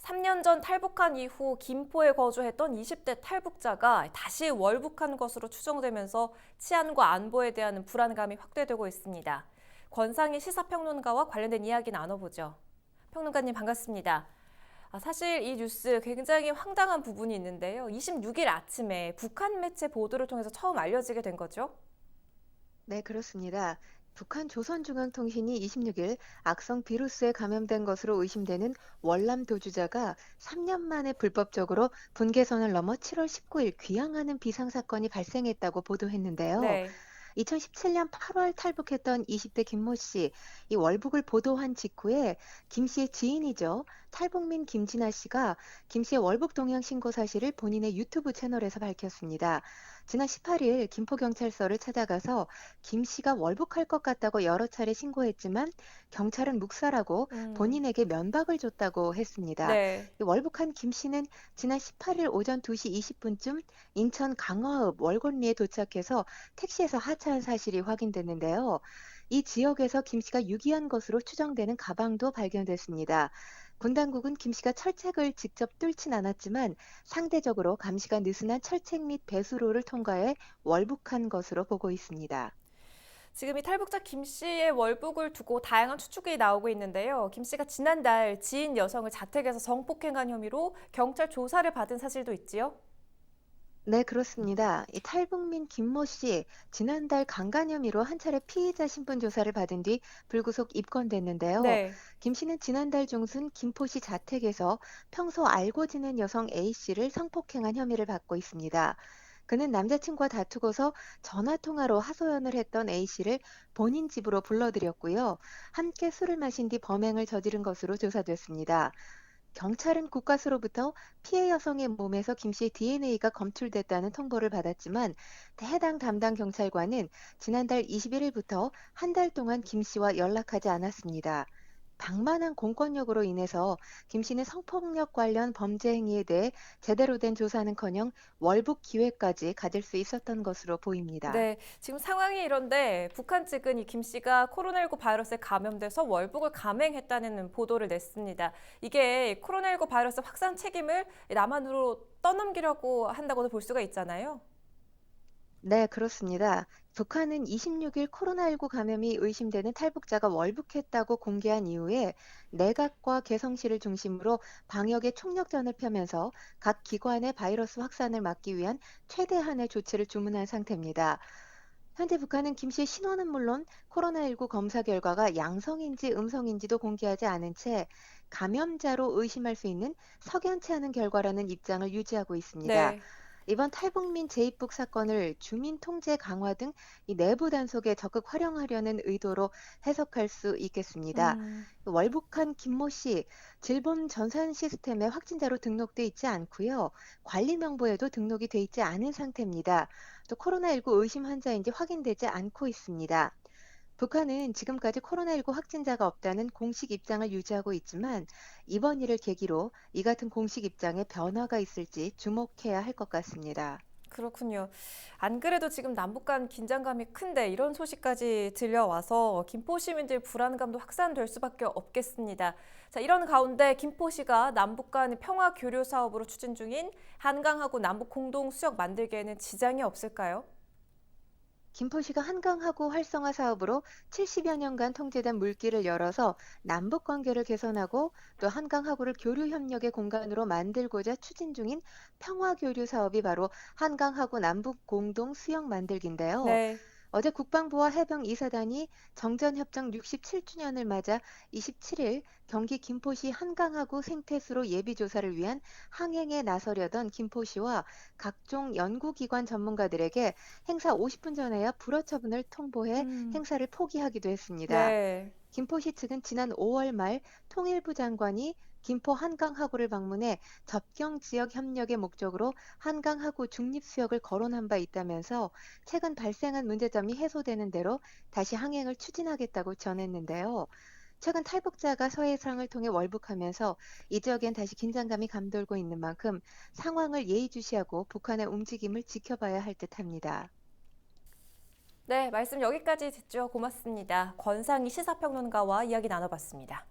3년 전 탈북한 이후 김포에 거주했던 20대 탈북자가 다시 월북한 것으로 추정되면서 치안과 안보에 대한 불안감이 확대되고 있습니다. 권상희 시사평론가와 관련된 이야기 나눠보죠. 평론가님 반갑습니다. 사실 이 뉴스 굉장히 황당한 부분이 있는데요. 26일 아침에 북한 매체 보도를 통해서 처음 알려지게 된 거죠. 네, 그렇습니다. 북한 조선중앙통신이 26일 악성 비루스에 감염된 것으로 의심되는 월남 도주자가 3년 만에 불법적으로 분계선을 넘어 7월 19일 귀향하는 비상사건이 발생했다고 보도했는데요. 네. 2017년 8월 탈북했던 20대 김모 씨, 이 월북을 보도한 직후에 김 씨의 지인이죠. 탈북민 김진아 씨가 김 씨의 월북 동향 신고 사실을 본인의 유튜브 채널에서 밝혔습니다. 지난 18일 김포경찰서를 찾아가서 김 씨가 월북할 것 같다고 여러 차례 신고했지만 경찰은 묵살하고 음, 본인에게 면박을 줬다고 했습니다. 네. 이 월북한 김 씨는 지난 18일 오전 2시 20분쯤 인천 강화읍 월곤리에 도착해서 택시에서 하차한 사실이 확인됐는데요. 이 지역에서 김 씨가 유기한 것으로 추정되는 가방도 발견됐습니다. 군 당국은 김 씨가 철책을 직접 뚫진 않았지만 상대적으로 감시가 느슨한 철책 및 배수로를 통과해 월북한 것으로 보고 있습니다. 지금 이 탈북자 김 씨의 월북을 두고 다양한 추측이 나오고 있는데요. 김 씨가 지난달 지인 여성을 자택에서 성폭행한 혐의로 경찰 조사를 받은 사실도 있지요. 네, 그렇습니다. 이 탈북민 김모 씨, 지난달 강간 혐의로 한 차례 피의자 신분 조사를 받은 뒤 불구속 입건됐는데요. 네. 김 씨는 지난달 중순 김포시 자택에서 평소 알고 지낸 여성 A 씨를 성폭행한 혐의를 받고 있습니다. 그는 남자친구와 다투고서 전화 통화로 하소연을 했던 A 씨를 본인 집으로 불러들였고요. 함께 술을 마신 뒤 범행을 저지른 것으로 조사됐습니다. 경찰은 국가수로부터 피해 여성의 몸에서 김 씨의 DNA가 검출됐다는 통보를 받았지만 해당 담당 경찰관은 지난달 21일부터 한 달 동안 김 씨와 연락하지 않았습니다. 방만한 공권력으로 인해서 김 씨는 성폭력 관련 범죄 행위에 대해 제대로 된 조사는커녕 월북 기회까지 가질 수 있었던 것으로 보입니다. 네, 지금 상황이 이런데 북한 측은 이 김 씨가 코로나19 바이러스에 감염돼서 월북을 감행했다는 보도를 냈습니다. 이게 코로나19 바이러스 확산 책임을 남한으로 떠넘기려고 한다고도 볼 수가 있잖아요. 네, 그렇습니다. 북한은 26일 코로나19 감염이 의심되는 탈북자가 월북했다고 공개한 이후에 내각과 개성시를 중심으로 방역에 총력전을 펴면서 각 기관의 바이러스 확산을 막기 위한 최대한의 조치를 주문한 상태입니다. 현재 북한은 김 씨의 신원은 물론 코로나19 검사 결과가 양성인지 음성인지도 공개하지 않은 채 감염자로 의심할 수 있는 석연치 않은 결과라는 입장을 유지하고 있습니다. 네. 이번 탈북민 재입국 사건을 주민 통제 강화 등 이 내부 단속에 적극 활용하려는 의도로 해석할 수 있겠습니다. 음. 월북한 김모 씨, 질본 전산 시스템에 확진자로 등록돼 있지 않고요. 관리 명부에도 등록이 돼 있지 않은 상태입니다. 또 코로나19 의심 환자인지 확인되지 않고 있습니다. 북한은 지금까지 코로나19 확진자가 없다는 공식 입장을 유지하고 있지만 이번 일을 계기로 이 같은 공식 입장에 변화가 있을지 주목해야 할 것 같습니다. 그렇군요. 안 그래도 지금 남북 간 긴장감이 큰데 이런 소식까지 들려와서 김포 시민들 불안감도 확산될 수밖에 없겠습니다. 자, 이런 가운데 김포시가 남북 간 평화 교류 사업으로 추진 중인 한강하고 남북 공동 수역 만들기에는 지장이 없을까요? 김포시가 한강하구 활성화 사업으로 70여 년간 통제된 물길을 열어서 남북 관계를 개선하고 또 한강하구를 교류 협력의 공간으로 만들고자 추진 중인 평화 교류 사업이 바로 한강하구 남북 공동 수역 만들기인데요. 네. 어제 국방부와 해병 이사단이 정전협정 67주년을 맞아 27일 경기 김포시 한강하구 생태수로 예비조사를 위한 항행에 나서려던 김포시와 각종 연구기관 전문가들에게 행사 50분 전에야 불허 처분을 통보해 음. 행사를 포기하기도 했습니다. 네. 김포시 측은 지난 5월 말 통일부 장관이 김포 한강하구를 방문해 접경 지역 협력의 목적으로 한강하구 중립수역을 거론한 바 있다면서 최근 발생한 문제점이 해소되는 대로 다시 항행을 추진하겠다고 전했는데요. 최근 탈북자가 서해상을 통해 월북하면서 이 지역엔 다시 긴장감이 감돌고 있는 만큼 상황을 예의주시하고 북한의 움직임을 지켜봐야 할 듯합니다. 네, 말씀 여기까지 듣죠. 고맙습니다. 권상희 시사평론가와 이야기 나눠봤습니다.